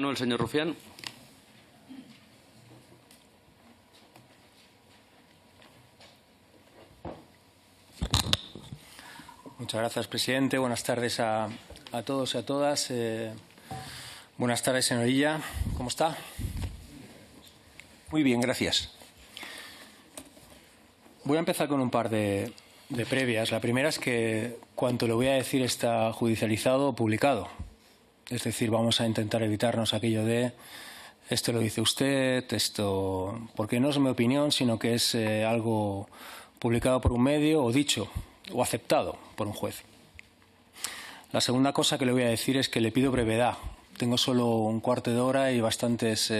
El señor Rufián. Muchas gracias, presidente. Buenas tardes a todos y a todas. Buenas tardes, señor Illa. ¿Cómo está? Muy bien, gracias. Voy a empezar con un par de previas. La primera es que cuanto le voy a decir está judicializado o publicado. Es decir, vamos a intentar evitarnos aquello de esto lo dice usted, esto, porque no es mi opinión, sino que es algo publicado por un medio o dicho o aceptado por un juez. La segunda cosa que le voy a decir es que le pido brevedad. Tengo solo un cuarto de hora y bastantes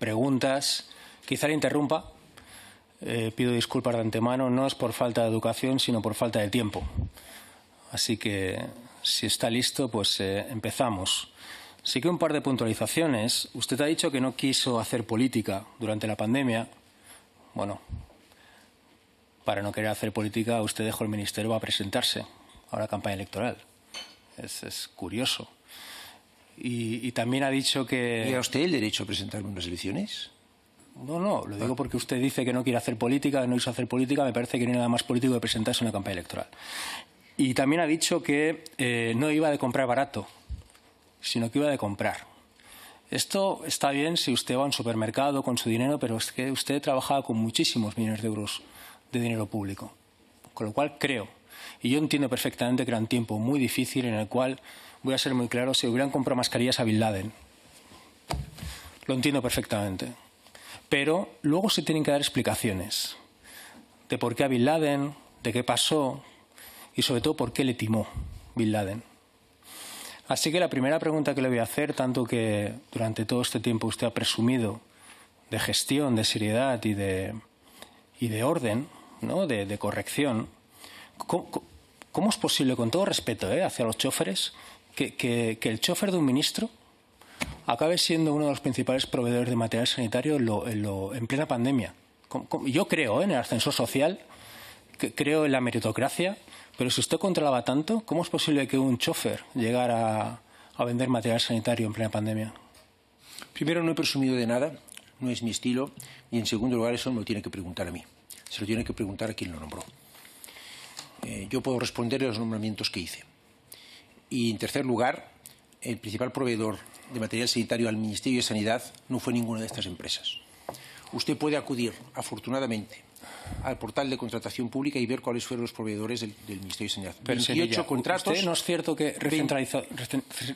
preguntas. Quizá le interrumpa. Pido disculpas de antemano. No es por falta de educación, sino por falta de tiempo. Así que, si está listo, pues empezamos. Sí que un par de puntualizaciones. Usted ha dicho que no quiso hacer política durante la pandemia. Bueno, para no querer hacer política, usted dejó el ministerio a presentarse a la campaña electoral. Es curioso. Y también ha dicho que... ¿Tiene usted el derecho a presentarme unas elecciones? No, lo digo porque usted dice que no quiere hacer política, que no quiso hacer política. Me parece que no hay nada más político que presentarse en una campaña electoral. Y también ha dicho que no iba de comprar barato, sino que iba de comprar. Esto está bien si usted va a un supermercado con su dinero, pero es que usted trabajaba con muchísimos millones de euros de dinero público. Con lo cual creo, y yo entiendo perfectamente que era un tiempo muy difícil en el cual, voy a ser muy claro, se hubieran comprado mascarillas a Bin Laden. Lo entiendo perfectamente. Pero luego se tienen que dar explicaciones de por qué a Bin Laden, de qué pasó y sobre todo por qué le timó Bin Laden. Así que la primera pregunta que le voy a hacer, tanto que durante todo este tiempo usted ha presumido de gestión, de seriedad y de orden, ¿no? de corrección, ¿cómo es posible, con todo respeto hacia los choferes, que el chofer de un ministro acabe siendo uno de los principales proveedores de material sanitario en plena pandemia? Yo creo en el ascensor social, creo en la meritocracia, pero si usted controlaba tanto, ¿cómo es posible que un chofer llegara a vender material sanitario en plena pandemia? Primero, no he presumido de nada, no es mi estilo, y en segundo lugar, eso me lo tiene que preguntar a mí. Se lo tiene que preguntar a quien lo nombró. Yo puedo responder a los nombramientos que hice. Y en tercer lugar, el principal proveedor de material sanitario al Ministerio de Sanidad no fue ninguna de estas empresas. Usted puede acudir, afortunadamente, al portal de contratación pública y ver cuáles fueron los proveedores del Ministerio de Sanidad. Pero 28 contratos. ¿Usted no es cierto que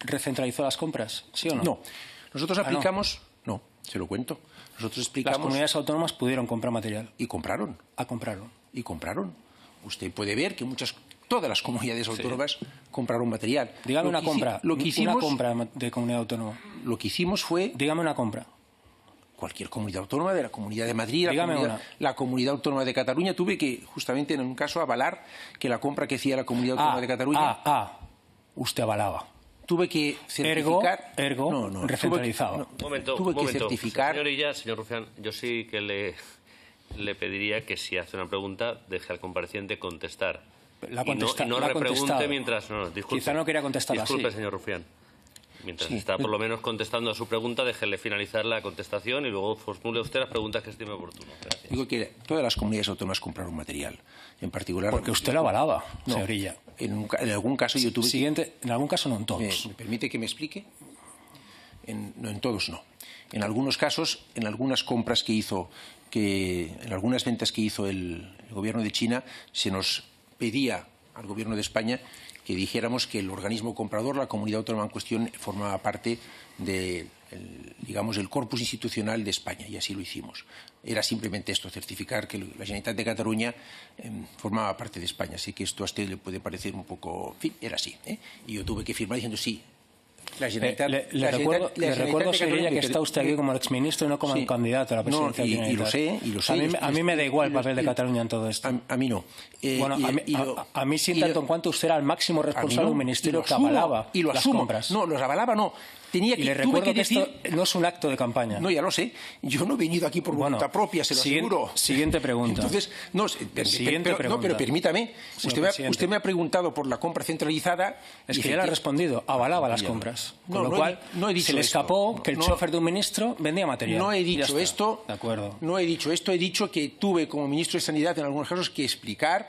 recentralizó las compras? ¿Sí o no? No. Nosotros aplicamos... No, se lo cuento. Nosotros explicamos... Las comunidades autónomas pudieron comprar material. Y compraron. Compraron. Y compraron. Usted puede ver que todas las comunidades autónomas compraron material. Dígame una compra de comunidad autónoma. Lo que hicimos fue... Dígame una compra. Cualquier comunidad autónoma, de la Comunidad de Madrid, la Comunidad Autónoma de Cataluña. Tuve que, justamente en un caso, avalar que la compra que hacía la Comunidad Autónoma de Cataluña... Usted avalaba. Tuve que certificar... Ergo, recentralizado. Un momento. Certificar... Señor Illa, señor Rufián, yo sí que le pediría que si hace una pregunta, deje al compareciente contestar. Y no repregunte mientras... No, disculpe. Quizá no quería contestar así. Disculpe, señor Rufián. Mientras está por lo menos contestando a su pregunta, déjele finalizar la contestación y luego formule usted las preguntas que estime oportunas. Gracias. Digo que todas las comunidades autónomas compraron material, en particular... Porque usted lo avalaba, señor Illa. En algún caso yo tuve... En algún caso no en todos. ¿Me permite que me explique? No, en todos no. En algunos casos, en algunas compras que hizo, en algunas ventas que hizo el gobierno de China, se nos pedía al gobierno de España que dijéramos que el organismo comprador, la comunidad autónoma en cuestión, formaba parte del corpus institucional de España, y así lo hicimos. Era simplemente esto, certificar que la Generalitat de Cataluña formaba parte de España. Así que esto a usted le puede parecer un poco... En fin, era así. Y yo tuve que firmar diciendo sí. Le recuerdo, señoría, que está usted aquí como exministro y no como candidato a la presidencia de la Generalitat. Y lo sé. A mí me da igual el papel de Cataluña en todo esto. A mí no. A mí sí, tanto en cuanto usted era el máximo responsable de un ministerio que avalaba las compras. No, los avalaba no. Y le recuerdo que esto no es un acto de campaña. No, ya lo sé. Yo no he venido aquí por voluntad propia, se lo aseguro. Siguiente pregunta. Entonces, pero permítame. Usted me ha preguntado por la compra centralizada. Es que ya le ha respondido. Avalaba las compras. Con lo cual, se le escapó que el chofer de un ministro vendía material. No he dicho esto. De acuerdo. No he dicho esto. He dicho que tuve como ministro de Sanidad en algunos casos que explicar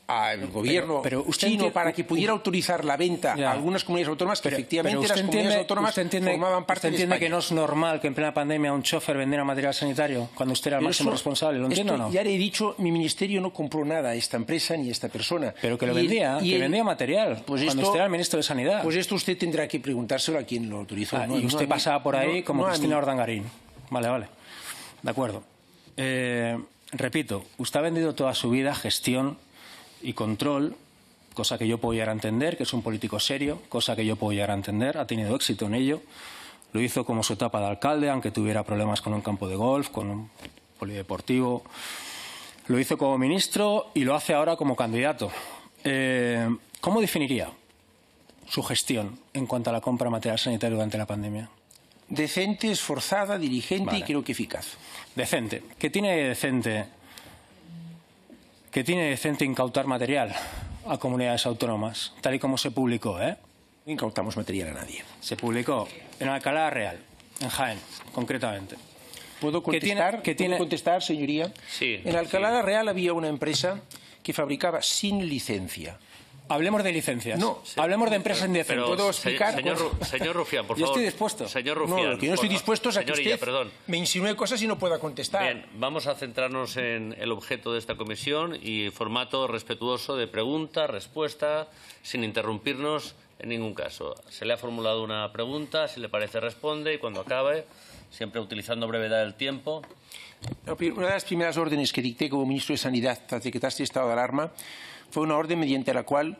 al gobierno chino para que pudiera autorizar la venta a algunas comunidades autónomas que efectivamente las comunidades autónomas formaban parte de España. ¿Usted entiende que no es normal que en plena pandemia un chofer vendiera material sanitario cuando usted era el máximo responsable? ¿Lo entiende o no? Ya le he dicho, mi ministerio no compró nada a esta empresa ni a esta persona. Pero que lo vendía, vendía material cuando usted era el ministro de Sanidad. Pues esto usted tendrá que preguntárselo a quien lo autorizó. Y usted pasaba por ahí como Cristina Urdangarín. Vale. De acuerdo. Repito, usted ha vendido toda su vida gestión y control, cosa que yo puedo llegar a entender, que es un político serio, cosa que yo puedo llegar a entender, ha tenido éxito en ello. Lo hizo como su etapa de alcalde, aunque tuviera problemas con un campo de golf, con un polideportivo. Lo hizo como ministro y lo hace ahora como candidato. ¿Cómo definiría su gestión en cuanto a la compra de material sanitario durante la pandemia? Decente, esforzada, diligente y creo que eficaz. Decente. ¿Qué tiene decente incautar material a comunidades autónomas, tal y como se publicó? No incautamos material a nadie. Se publicó en Alcalá Real, en Jaén, concretamente. ¿Puedo contestar? ¿Puedo contestar, señoría? Sí. En Alcalá Real había una empresa que fabricaba sin licencia. Hablemos de licencias. No, hablemos de empresas indecentes. ¿Puedo explicar? Señor Rufián, por favor. Yo estoy dispuesto. Señor Rufián. No, lo que yo no estoy dispuesto es a que usted me insinúe cosas y no pueda contestar. Bien, vamos a centrarnos en el objeto de esta comisión y formato respetuoso de pregunta, respuesta, sin interrumpirnos en ningún caso. Se le ha formulado una pregunta, si le parece responde y cuando acabe, siempre utilizando brevedad del tiempo. Una de las primeras órdenes que dicté como ministro de Sanidad tras decretarse el estado de alarma fue una orden mediante la cual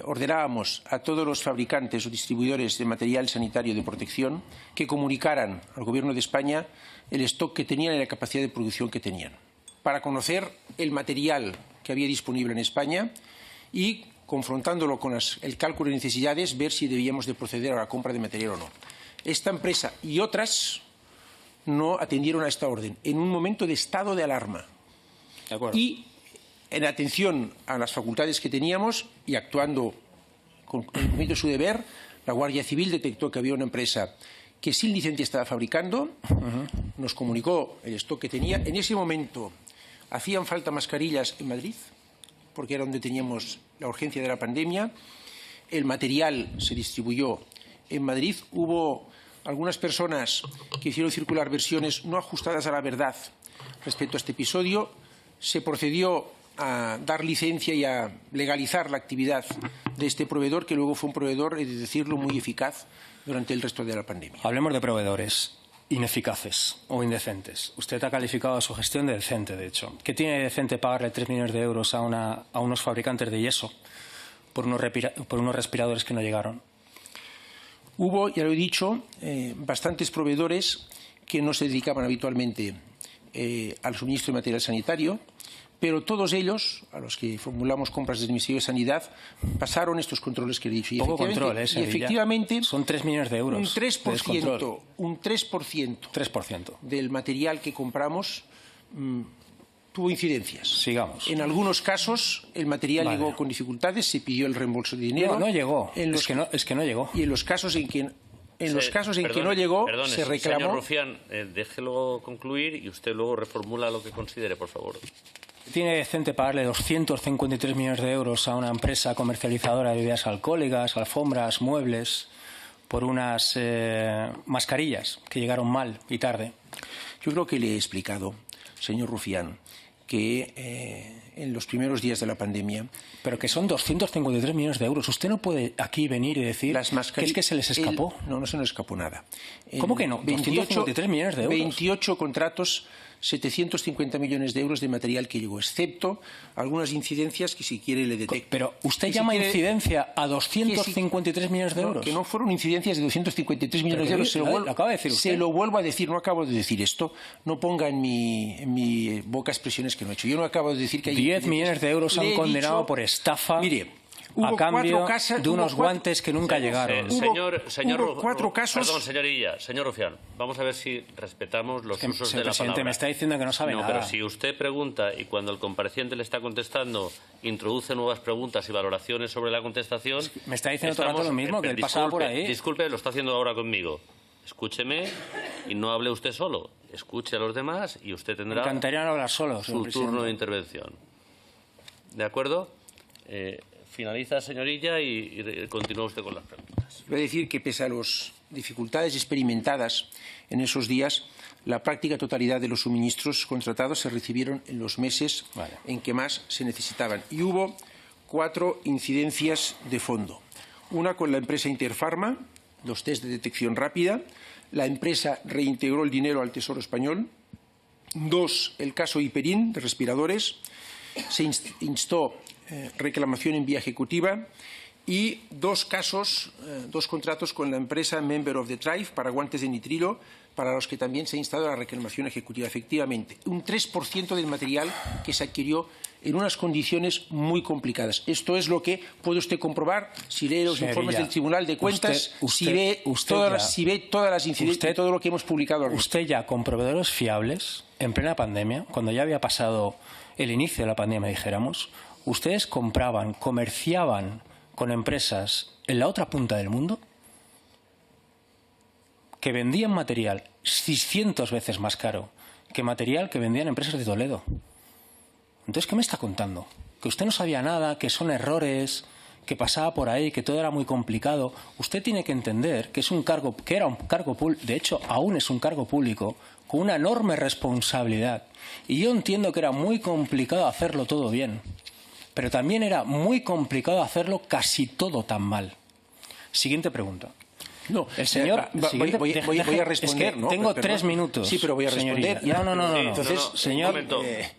ordenábamos a todos los fabricantes o distribuidores de material sanitario de protección que comunicaran al Gobierno de España el stock que tenían y la capacidad de producción que tenían, para conocer el material que había disponible en España y, confrontándolo con el cálculo de necesidades, ver si debíamos de proceder a la compra de material o no. Esta empresa y otras no atendieron a esta orden en un momento de estado de alarma. De acuerdo. Y en atención a las facultades que teníamos y actuando con el cumplimiento de su deber, la Guardia Civil detectó que había una empresa que sin licencia estaba fabricando, nos comunicó el stock que tenía. En ese momento hacían falta mascarillas en Madrid, porque era donde teníamos la urgencia de la pandemia. El material se distribuyó en Madrid. Hubo algunas personas que hicieron circular versiones no ajustadas a la verdad respecto a este episodio. Se procedió a dar licencia y a legalizar la actividad de este proveedor, que luego fue un proveedor, he de decirlo, muy eficaz durante el resto de la pandemia. Hablemos de proveedores ineficaces o indecentes. Usted ha calificado a su gestión de decente, de hecho. ¿Qué tiene de decente pagarle 3 millones de euros a unos fabricantes de yeso por unos respiradores que no llegaron? Hubo, ya lo he dicho, bastantes proveedores que no se dedicaban habitualmente al suministro de material sanitario, pero todos ellos, a los que formulamos compras del Ministerio de Sanidad, pasaron estos controles que he dicho. Y efectivamente son 3 millones de euros. Un 3% del material que compramos tuvo incidencias. Sigamos. En algunos casos el material llegó con dificultades, se pidió el reembolso de dinero. No llegó. Es que no llegó. Y en los casos en que no llegó, se reclamó. Señor Rufián, déjelo concluir y usted luego reformula lo que considere, por favor. ¿Tiene decente pagarle 253 millones de euros a una empresa comercializadora de bebidas alcohólicas, alfombras, muebles, por unas mascarillas que llegaron mal y tarde? Yo creo que le he explicado, señor Rufián, que en los primeros días de la pandemia... Pero que son 253 millones de euros. Usted no puede aquí venir y decir que es que se les escapó. No se nos escapó nada. ¿Cómo que no? 253 millones de euros. 28 contratos, 750 millones de euros de material que llegó, excepto algunas incidencias que si quiere le detecto. Pero usted llama incidencia a 253 millones de euros. Que no fueron incidencias de 253 millones de euros. Lo acaba de decir usted. Se lo vuelvo a decir, no acabo de decir esto. No ponga en mi boca expresiones que no he hecho. Yo no acabo de decir que hay... 10 millones de euros han condenado por estafa. Mire, a cambio de unos guantes que nunca llegaron. Hubo 4 casos. Perdón, señor Rufián, vamos a ver si respetamos los usos de la palabra. Me está diciendo que no sabe nada. Pero si usted pregunta y cuando el compareciente le está contestando introduce nuevas preguntas y valoraciones sobre la contestación... Me está diciendo todo el rato lo mismo, que él pasaba por ahí. Disculpe, lo está haciendo ahora conmigo. Escúcheme y no hable usted solo. Escuche a los demás y usted tendrá Me encantaría no hablar solo, su turno de intervención. ¿De acuerdo? Finaliza, señorilla, y continúa usted con las preguntas. Voy a decir que pese a las dificultades experimentadas en esos días, la práctica totalidad de los suministros contratados se recibieron en los meses en que más se necesitaban. Y hubo 4 incidencias de fondo. Una con la empresa Interpharma, los test de detección rápida. La empresa reintegró el dinero al Tesoro Español. 2, el caso Hiperín de respiradores. Se instó reclamación en vía ejecutiva. Y 2 casos, 2 contratos con la empresa Member of the Tribe para guantes de nitrilo, para los que también se ha instado la reclamación ejecutiva. Efectivamente, un 3% del material que se adquirió en unas condiciones muy complicadas. Esto es lo que puede usted comprobar si lee los informes del Tribunal de Cuentas, si ve todas las incidencias, todo lo que hemos publicado. Usted ya con proveedores fiables, en plena pandemia, cuando ya había pasado el inicio de la pandemia, dijéramos, ustedes compraban, comerciaban con empresas en la otra punta del mundo que vendían material 600 veces más caro que material que vendían empresas de Toledo. Entonces, ¿qué me está contando? Que usted no sabía nada, que son errores, que pasaba por ahí, que todo era muy complicado. Usted tiene que entender que es un cargo, que era un cargo público, de hecho, aún es un cargo público, con una enorme responsabilidad. Y yo entiendo que era muy complicado hacerlo todo bien, pero también era muy complicado hacerlo casi todo tan mal. Siguiente pregunta. No, el señor... voy a responder, es que tengo 3 minutos. Sí, pero voy a responder. No. Entonces, señor...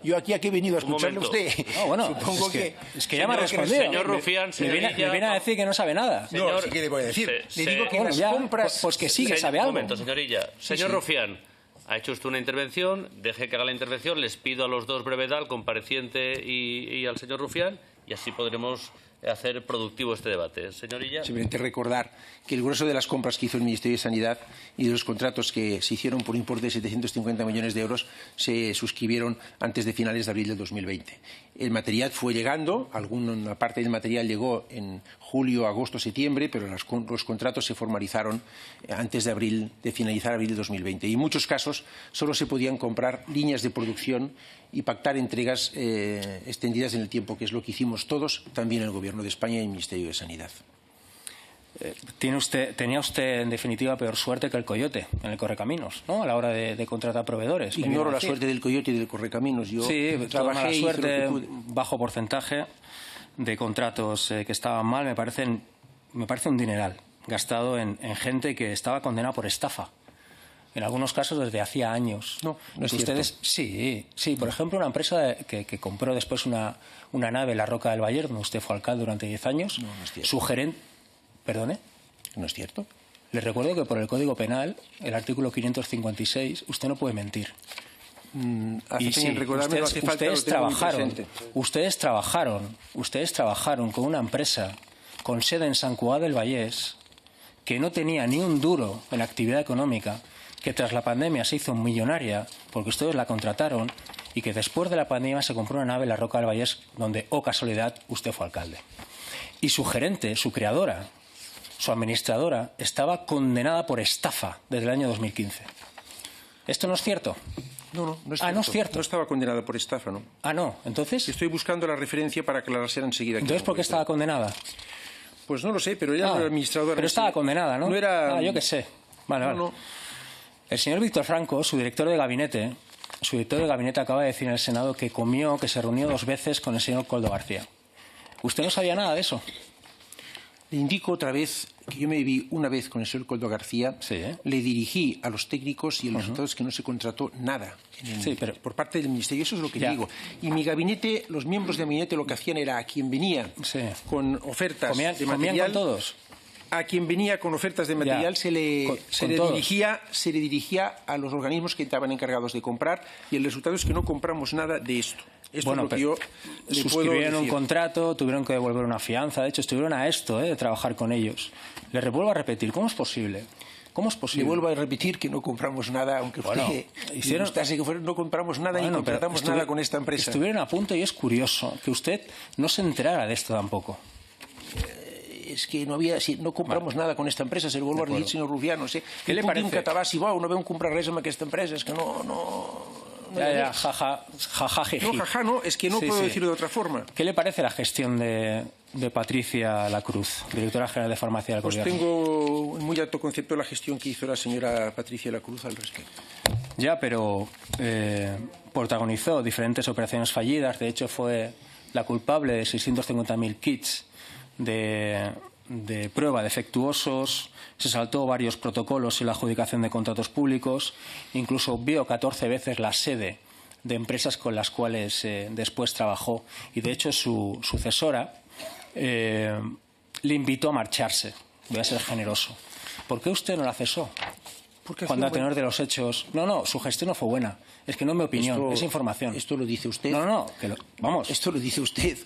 yo aquí he venido a escucharle a usted. No, bueno, supongo es que ya me ha respondido. Señor Rufián, me viene a decir que no sabe nada. No, ¿qué le voy a decir? Le digo que las compras... Pues que sí, que sabe algo. Un momento, señorilla. Señor Rufián, ha hecho usted una intervención, deje que haga la intervención, les pido a los dos brevedad, al compareciente y al señor Rufián, y así podremos hacer productivo este debate. Señorilla. Simplemente recordar que el grueso de las compras que hizo el Ministerio de Sanidad y de los contratos que se hicieron por importe de 750 millones de euros se suscribieron antes de finales de abril del 2020. El material fue llegando, alguna parte del material llegó en julio, agosto, septiembre, pero los contratos se formalizaron antes de finalizar abril de 2020. Y en muchos casos solo se podían comprar líneas de producción y pactar entregas extendidas en el tiempo, que es lo que hicimos todos, también el Gobierno de España y el Ministerio de Sanidad. Tenía usted, en definitiva, peor suerte que el Coyote en el Correcaminos, ¿no? A la hora de contratar proveedores. Ignoro la suerte del Coyote y del Correcaminos. Yo trabajé mala suerte, bajo porcentaje de contratos que estaban mal. Me parece un dineral gastado en gente que estaba condenada por estafa. En algunos casos desde hacía años. No es ustedes cierto. Sí. Por ejemplo, una empresa que compró después una nave en la Roca del Valle, donde usted fue alcalde durante 10 años. No es cierto. Su gerente... ¿Perdone? No es cierto. Les recuerdo que por el Código Penal, el artículo 556, usted no puede mentir. Ustedes trabajaron con una empresa con sede en Sant Cugat del Vallès que no tenía ni un duro en actividad económica, que tras la pandemia se hizo millonaria porque ustedes la contrataron y que después de la pandemia se compró una nave en la Roca del Vallès donde, oh casualidad, usted fue alcalde. Y su gerente, su creadora, su administradora, estaba condenada por estafa desde el año 2015. ¿Esto no es cierto? No es cierto. Ah, no es cierto. No estaba condenada por estafa, ¿no? Ah, no. Entonces... Estoy buscando la referencia para aclararse enseguida. Entonces, ¿por qué estaba condenada? Pues no lo sé, pero ella no era administradora. Pero estaba condenada, ¿no? No era... yo qué sé. Vale. No. El señor Víctor Franco, su director de gabinete acaba de decir en el Senado que se reunió 2 veces con el señor Koldo García. ¿Usted no sabía nada de eso? Le indico otra vez que yo me vi una vez con el señor Koldo García, le dirigí a los técnicos y el resultado es que no se contrató nada por parte del Ministerio. Eso es lo que le digo. Y mi gabinete, los miembros de mi gabinete lo que hacían era a quien venía con ofertas de material... ¿Comían con todos? A quien venía con ofertas de material se le dirigía a los organismos que estaban encargados de comprar y el resultado es que no compramos nada de esto. Esto Bueno, es lo que yo le puedo suscribieron un decir. contrato, tuvieron que devolver una fianza. De hecho, estuvieron a esto, de trabajar con ellos. Les vuelvo a repetir, ¿cómo es posible? ¿Cómo es Le posible? vuelvo a repetir que no compramos nada, aunque Bueno, usted hicieron- le gustase que fuera, no compramos nada ni Bueno, pero contratamos nada con esta empresa. Estuvieron a punto y es curioso que usted no se enterara de esto tampoco. Es que no había, si no compramos nada con esta empresa, se lo vuelvo a decir, señor Rufián, no sé. Què li parece? Que tabassi, no vam comprar res amb aquesta empresa, és que no Ya, jaja, jiji. No, jaja, no, es que no Sí, puedo sí. decirlo de otra forma. ¿Qué le parece la gestión de Patricia Lacruz, directora general de Farmacia del Pues Gobierno? tengo en muy alto concepto la gestión que hizo la señora Patricia Lacruz al respecto. Ya, pero protagonizó diferentes operaciones fallidas. De hecho, fue la culpable de 650.000 kits de prueba defectuosos. Se saltó varios protocolos en la adjudicación de contratos públicos. Incluso vio 14 veces la sede de empresas con las cuales después trabajó. Y, de hecho, su sucesora le invitó a marcharse. Voy a ser generoso. ¿Por qué usted no la cesó? Porque Cuando a hace un tenor de los hechos... No, su gestión no fue buena. Es que no es mi opinión, Esto- es información. Esto lo dice usted. No, vamos. Esto lo dice usted.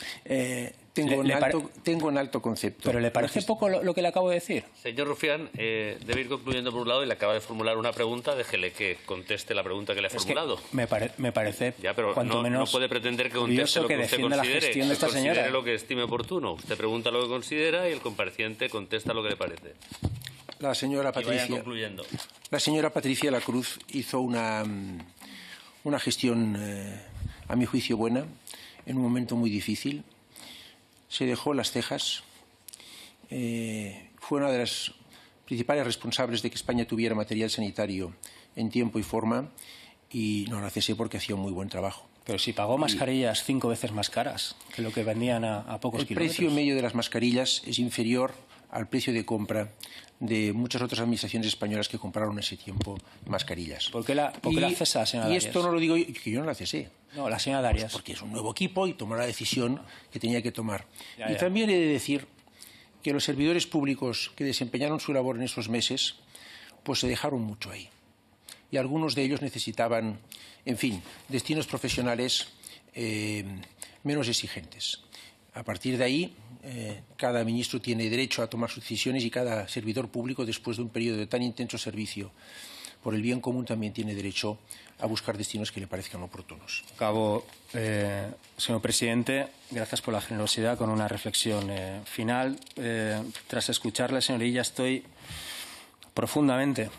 Tengo en alto concepto. ¿Pero le parece poco lo que le acabo de decir? Señor Rufián, debe ir concluyendo por un lado y le acaba de formular una pregunta. Déjele que conteste la pregunta que le ha Es que formulado. me parece Ya, pero cuanto no menos puede pretender que curioso conteste lo que usted defienda la considere. gestión de esta Considere señora. lo que estime oportuno. Usted pregunta lo que considera y el compareciente contesta lo que le parece. La señora Y vayan Patricia, concluyendo. la señora Patricia Lacruz hizo una gestión, a mi juicio, buena, en un momento muy difícil. Se dejó las cejas. Fue una de las principales responsables de que España tuviera material sanitario en tiempo y forma, y no la cesé porque hacía un muy buen trabajo. Pero si pagó mascarillas 5 veces más caras que lo que vendían a pocos El kilómetros. precio medio de las mascarillas es inferior al precio de compra de muchas otras administraciones españolas que compraron en ese tiempo mascarillas. ¿Por qué la cesa la señora Y Darias? esto no lo digo yo, que yo no la cesé. No, la señora Darias. Porque es un nuevo equipo y tomó la decisión que tenía que tomar. Ya. Y también he de decir que los servidores públicos que desempeñaron su labor en esos meses, pues se dejaron mucho ahí. Y algunos de ellos necesitaban, en fin, destinos profesionales menos exigentes. A partir de ahí, cada ministro tiene derecho a tomar sus decisiones y cada servidor público, después de un periodo de tan intenso servicio por el bien común, también tiene derecho a buscar destinos que le parezcan oportunos. Acabo, señor presidente, gracias por la generosidad, con una reflexión final. Tras escucharle, señorilla, estoy profundamente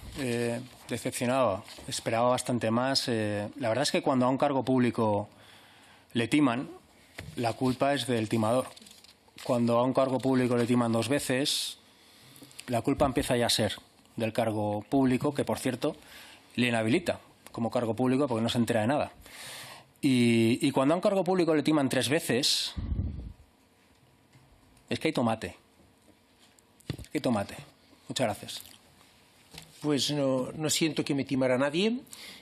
decepcionado. Esperaba bastante más. La verdad es que cuando a un cargo público le timan, la culpa es del timador. Cuando a un cargo público le timan 2 veces, la culpa empieza ya a ser del cargo público, que, por cierto, le inhabilita como cargo público porque no se entera de nada. Y cuando a un cargo público le timan 3 veces, es que hay tomate. Hay tomate. Muchas gracias. Pues no siento que me timara nadie.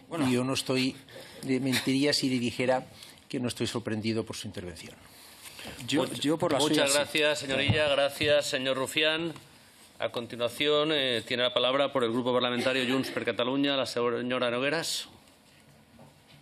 Bueno. Y yo no estoy, mentiría si le dijera que no estoy sorprendido por su intervención. Yo por la suya, Muchas gracias, señorilla. Gracias, señor Rufián. A continuación, tiene la palabra por el Grupo Parlamentario Junts per Catalunya la señora Nogueras.